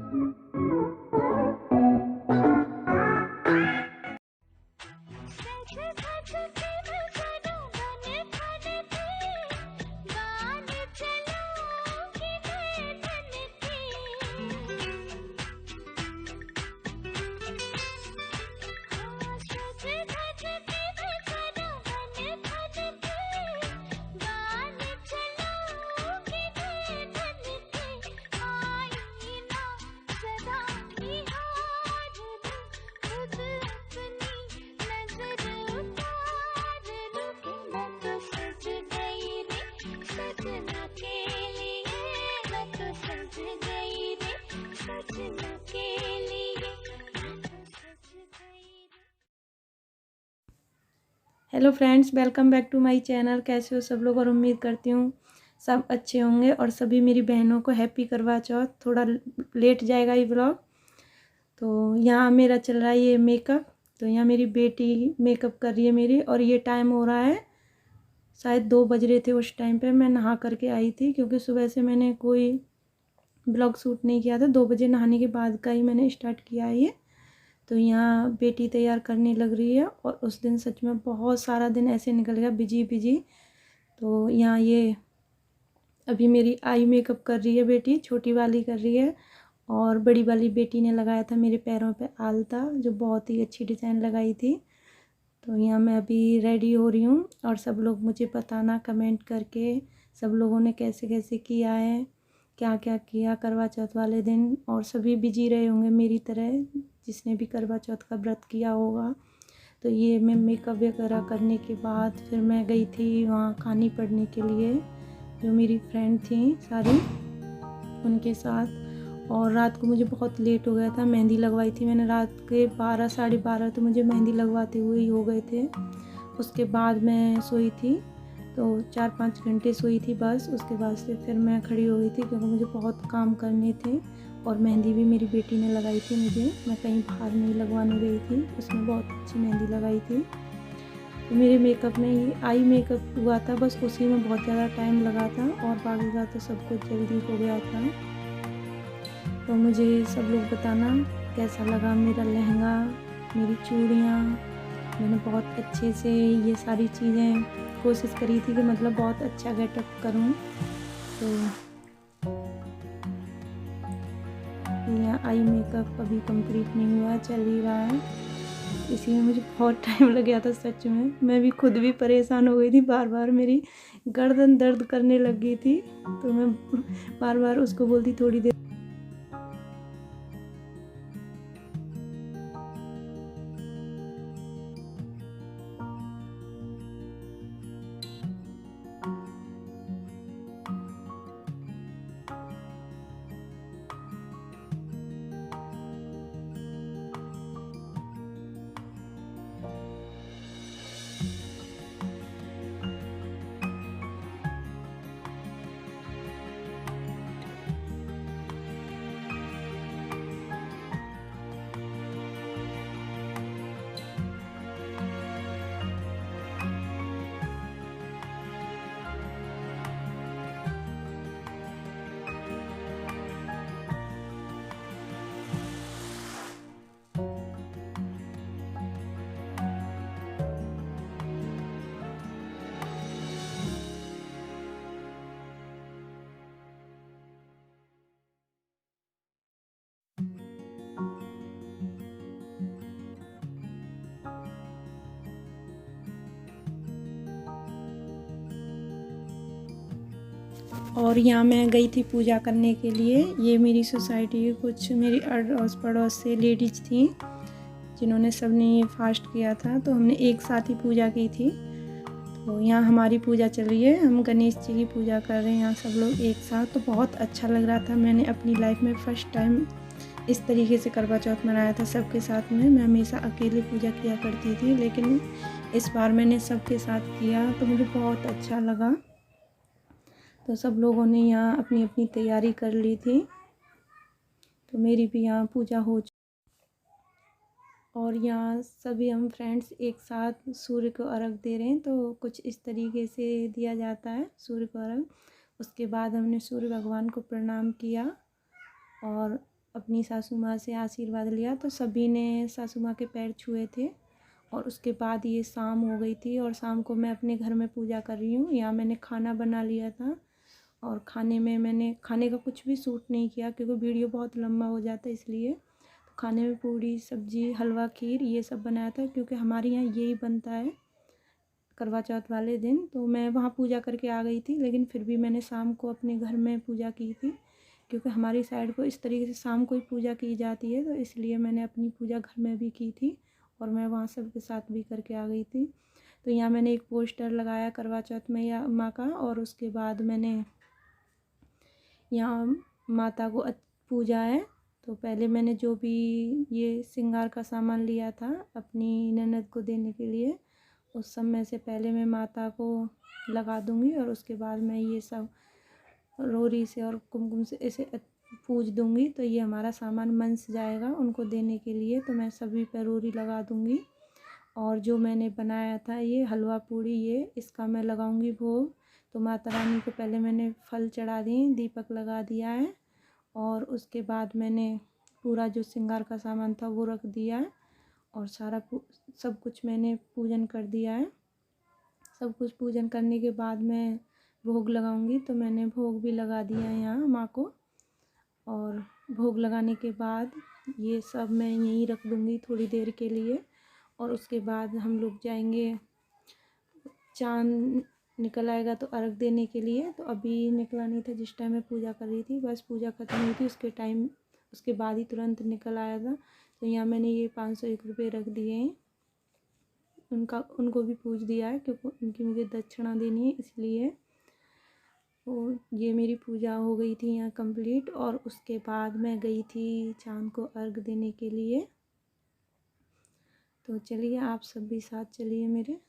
Hello friends, welcome back to my channel. कैसे हो सब लोग? और उम्मीद करती हूँ सब अच्छे होंगे। और सभी मेरी बहनों को हैप्पी करवा चौथ। थोड़ा लेट जाएगा ये ब्लॉग। तो यहाँ मेरा चल रहा है ये मेकअप। तो यहाँ मेरी बेटी मेकअप कर रही है मेरी। और ये टाइम हो रहा है शायद 2 बज रहे थे उस टाइम पे। मैं नहा करके आई थी क्योंकि सुबह से मैंने कोई ब्लॉग शूट नहीं किया था। 2 बजे नहाने के बाद का ही मैंने स्टार्ट किया है ये। तो यहाँ बेटी तैयार करने लग रही है। और उस दिन सच में बहुत सारा दिन ऐसे निकल गया बिजी बिजी। तो यहाँ ये अभी मेरी आई मेकअप कर रही है बेटी, छोटी वाली कर रही है। और बड़ी वाली बेटी ने लगाया था मेरे पैरों पे आलता, जो बहुत ही अच्छी डिज़ाइन लगाई थी। तो यहाँ मैं अभी रेडी हो रही हूँ। और सब लोग मुझे बताना कमेंट करके सब लोगों ने कैसे कैसे किया है, क्या क्या किया करवा चौथ वाले दिन। और सभी बिजी रहे होंगे मेरी तरह, जिसने भी करवा चौथ का व्रत किया होगा। तो ये मैं मेकअप वगैरह करने के बाद फिर मैं गई थी वहाँ खानी पढ़ने के लिए, जो मेरी फ्रेंड थी सारी, उनके साथ। और रात को मुझे बहुत लेट हो गया था। मेहंदी लगवाई थी मैंने रात के 12 साढ़े 12 तो मुझे मेहंदी लगवाते हुए ही हो गए थे। उसके बाद मैं सोई थी, तो 4-5 घंटे सोई थी बस। उसके बाद से फिर मैं खड़ी हो गई थी क्योंकि मुझे बहुत काम करने थे। और मेहंदी भी मेरी बेटी ने लगाई थी मुझे, मैं कहीं बाहर नहीं लगवाने गई थी। उसने बहुत अच्छी मेहंदी लगाई थी। तो मेरे मेकअप में ये आई मेकअप हुआ था, बस उसी में बहुत ज़्यादा टाइम लगा था। और बाकी का तो सब कुछ जल्दी हो गया था। तो मुझे सब लोग बताना कैसा लगा मेरा लहंगा, मेरी चूड़ियाँ। मैंने बहुत अच्छे से ये सारी चीज़ें कोशिश करी थी कि मतलब बहुत अच्छा गेटअप करूँ। तो यहाँ आई मेकअप अभी कंप्लीट नहीं हुआ, चल ही रहा है। इसी में मुझे बहुत टाइम लग गया था सच में। मैं भी खुद भी परेशान हो गई थी, बार बार मेरी गर्दन दर्द करने लग गई थी। तो मैं बार बार उसको बोलती थोड़ी देर। और यहाँ मैं गई थी पूजा करने के लिए। ये मेरी सोसाइटी के कुछ मेरी अड़ोस पड़ोस से लेडीज थी, जिन्होंने सबने ये फास्ट किया था। तो हमने एक साथ ही पूजा की थी। तो यहाँ हमारी पूजा चल रही है, हम गणेश जी की पूजा कर रहे हैं यहाँ सब लोग एक साथ। तो बहुत अच्छा लग रहा था। मैंने अपनी लाइफ में फ़र्स्ट टाइम इस तरीके से करवा चौथ मनाया था सबके साथ में। मैं हमेशा अकेले पूजा किया करती थी, लेकिन इस बार मैंने सबके साथ किया तो मुझे बहुत अच्छा लगा। तो सब लोगों ने यहाँ अपनी अपनी तैयारी कर ली थी। तो मेरी भी यहाँ पूजा हो चुकी। और यहाँ सभी हम फ्रेंड्स एक साथ सूर्य को अर्घ दे रहे हैं। तो कुछ इस तरीके से दिया जाता है सूर्य को अर्घ। उसके बाद हमने सूर्य भगवान को प्रणाम किया। और अपनी सासू माँ से आशीर्वाद लिया, तो सभी ने सासू माँ के पैर छुए थे। और उसके बाद ये शाम हो गई थी और शाम को मैं अपने घर में पूजा कर रही हूँ। यहाँ मैंने खाना बना लिया था और खाने में मैंने खाने का कुछ भी शूट नहीं किया क्योंकि वीडियो बहुत लंबा हो जाता है इसलिए। तो खाने में पूड़ी सब्जी हलवा खीर ये सब बनाया था क्योंकि हमारे यहाँ यही बनता है करवा चौथ वाले दिन। तो मैं वहाँ पूजा करके आ गई थी, लेकिन फिर भी मैंने शाम को अपने घर में पूजा की थी क्योंकि हमारी साइड को इस तरीके से शाम को ही पूजा की जाती है, तो इसलिए मैंने अपनी पूजा घर में भी की थी और मैं वहाँ सबके साथ भी करके आ गई थी। तो यहाँ मैंने एक पोस्टर लगाया करवा चौथ मैया माँ का, और उसके बाद मैंने यहाँ माता को पूजा है। तो पहले मैंने जो भी ये श्रृंगार का सामान लिया था अपनी ननद को देने के लिए, उस सब में से पहले मैं माता को लगा दूँगी और उसके बाद मैं ये सब रोरी से और कुमकुम से ऐसे पूज दूँगी। तो ये हमारा सामान मंस जाएगा उनको देने के लिए, तो मैं सभी पे रोरी लगा दूँगी। और जो मैंने बनाया था ये हलवा पूड़ी, ये इसका मैं लगाऊंगी भोग। तो माता रानी को पहले मैंने फल चढ़ा दिए, दीपक लगा दिया है और उसके बाद मैंने पूरा जो श्रृंगार का सामान था वो रख दिया है और सारा सब कुछ मैंने पूजन कर दिया है। सब कुछ पूजन करने के बाद मैं भोग लगाऊंगी, तो मैंने भोग भी लगा दिया है यहाँ माँ को। और भोग लगाने के बाद ये सब मैं यहीं रख दूँगी थोड़ी देर के लिए और उसके बाद हम लोग जाएंगे, चाँद निकल आएगा तो अर्घ देने के लिए। तो अभी निकला नहीं था जिस टाइम मैं पूजा कर रही थी, बस पूजा खत्म हुई थी उसके बाद ही तुरंत निकल आया था। तो यहाँ मैंने ये 501 रुपये रख दिए हैं, उनको भी पूज दिया है क्योंकि उनकी मुझे दक्षिणा देनी है इसलिए। तो ये मेरी पूजा हो गई थी यहाँ कंप्लीट और उसके बाद मैं गई थी चाँद को अर्घ देने के लिए। तो चलिए आप सब भी साथ चलिए मेरे।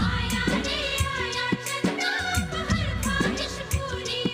आया रे आया चंदा हर ख्वाहिश पूरी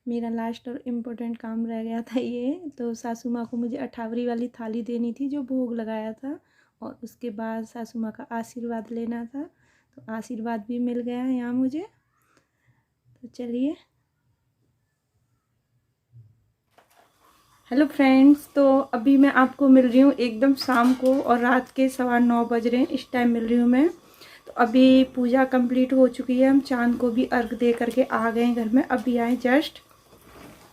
मेरा लास्ट और इम्पोर्टेंट काम रह गया था ये। तो सासू माँ को मुझे 58वीं वाली थाली देनी थी जो भोग लगाया था, और उसके बाद सासू माँ का आशीर्वाद लेना था। तो आशीर्वाद भी मिल गया है यहाँ मुझे। तो चलिए। हेलो फ्रेंड्स, तो अभी मैं आपको मिल रही हूँ एकदम शाम को, और रात के 9:15 बज रहे हैं, इस टाइम मिल रही हूँ मैं। तो अभी पूजा कंप्लीट हो चुकी है, हम चांद को भी अर्घ दे करके आ गए हैं घर में, अभी आए जस्ट।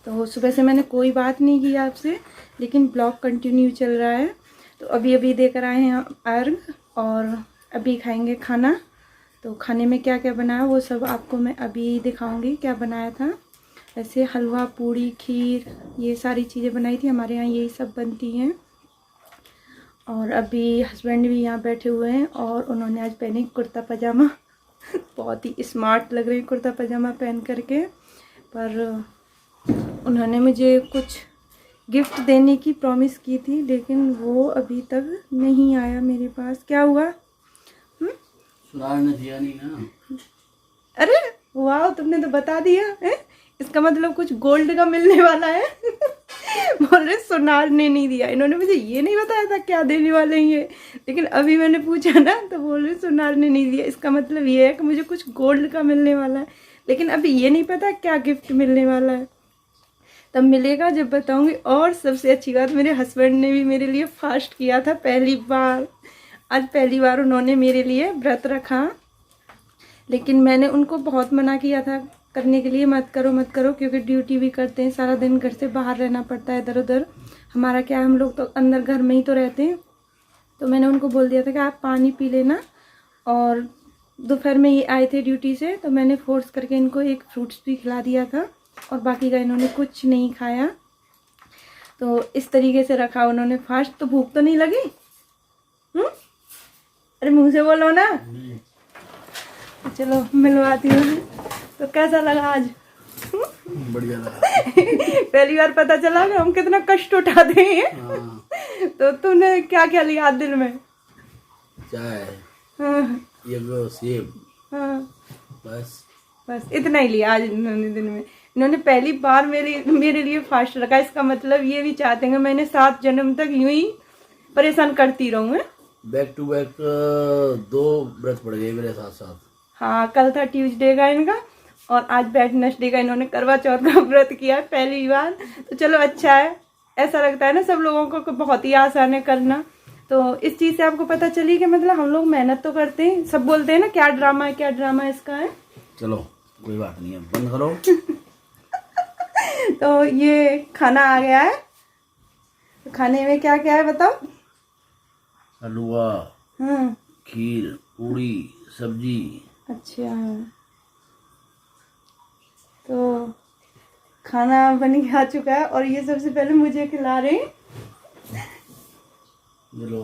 तो सुबह से मैंने कोई बात नहीं की आपसे, लेकिन ब्लॉग कंटिन्यू चल रहा है। तो अभी अभी देकर आए हैं अर्घ, और अभी खाएंगे खाना। तो खाने में क्या क्या बनाया वो सब आपको मैं अभी दिखाऊंगी क्या बनाया था। ऐसे हलवा, पूड़ी, खीर, ये सारी चीज़ें बनाई थी, हमारे यहाँ यही सब बनती हैं। और अभी हस्बैंड भी यहाँ बैठे हुए हैं, और उन्होंने आज पहने कुर्ता पजामा बहुत ही स्मार्ट लग रहे हैं कुर्ता पजामा पहन करके। पर उन्होंने मुझे कुछ गिफ्ट देने की प्रॉमिस की थी, लेकिन वो अभी तक नहीं आया मेरे पास। क्या हुआ? ने दिया नहीं ना। अरे वाह, तुमने तो बता दिया है। इसका मतलब कुछ गोल्ड का मिलने वाला है बोल रहे सोनार ने नहीं दिया। इन्होंने मुझे ये नहीं बताया था क्या देने वाले हैं ये, लेकिन अभी मैंने पूछा ना तो बोल रहे सोनार ने नहीं दिया। इसका मतलब ये है कि मुझे कुछ गोल्ड का मिलने वाला है, लेकिन अभी ये नहीं पता क्या गिफ्ट मिलने वाला है। तब मिलेगा जब बताऊंगी। और सबसे अच्छी बात, मेरे हस्बैंड ने भी मेरे लिए फास्ट किया था पहली बार। आज पहली बार उन्होंने मेरे लिए व्रत रखा, लेकिन मैंने उनको बहुत मना किया था करने के लिए, मत करो मत करो, क्योंकि ड्यूटी भी करते हैं, सारा दिन घर से बाहर रहना पड़ता है इधर उधर। हमारा क्या है, हम लोग तो अंदर घर में ही तो रहते हैं। तो मैंने उनको बोल दिया था कि आप पानी पी लेना। और दोपहर में ये आए थे ड्यूटी से, तो मैंने फोर्स करके इनको एक फ्रूट्स भी खिला दिया था, और बाकी का इन्होंने कुछ नहीं खाया। तो इस तरीके से रखा उन्होंने फास्ट। तो भूख तो नहीं लगी? अरे मुँह से बोलो ना। चलो मिलवाती हूँ। तो कैसा लगा आज? बढ़िया लगा। पहली बार पता चला कि हम कितना कष्ट उठाते हैं। तो तुमने क्या क्या लिया आज दिन में? चाय, हाँ, ये सेब, हाँ, बस इतना ही लिया आज इन्होंने दिन में। इन्होंने पहली बार मेरे लिए फास्ट रखा। इसका मतलब ये भी चाहते हैं मैंने 7 जन्म तक यूं ही परेशान करती रहूँ। बैक टू बैक 2 व्रत पड़ गए मेरे साथ साथ। हाँ, कल था ट्यूसडे का इनका, और आज वेडनेसडे का इन्होंने करवा चौथ का व्रत किया है पहली बार। तो चलो अच्छा है, ऐसा लगता है ना सब लोगों को बहुत ही आसान है करना। तो इस चीज़ से आपको पता चली कि मतलब हम लोग मेहनत तो करते हैं। सब बोलते हैं ना क्या ड्रामा है, क्या ड्रामा इसका है। चलो कोई बात नहीं है, बंद करो। तो ये खाना आ गया है। तो खाने में क्या क्या है बताओ? हलवा, खीर, पूड़ी, सब्जी। अच्छा, तो खाना बन के आ चुका है, और ये सबसे पहले मुझे खिला रहे हैं। लो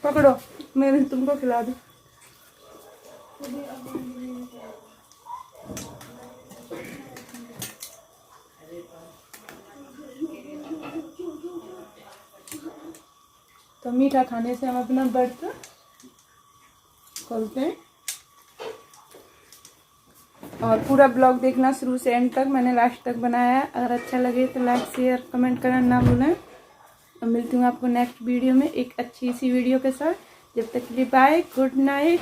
पकड़ो, मैं तुमको खिला दूं। तो मीठा खाने से हम अपना व्रत खोलते हैं। और पूरा ब्लॉग देखना शुरू से एंड तक, मैंने लास्ट तक बनाया है। अगर अच्छा लगे तो लाइक, शेयर, कमेंट करना ना भूलें। और मिलती हूँ आपको नेक्स्ट वीडियो में एक अच्छी सी वीडियो के साथ। जब तक के लिए बाय, गुड नाइट।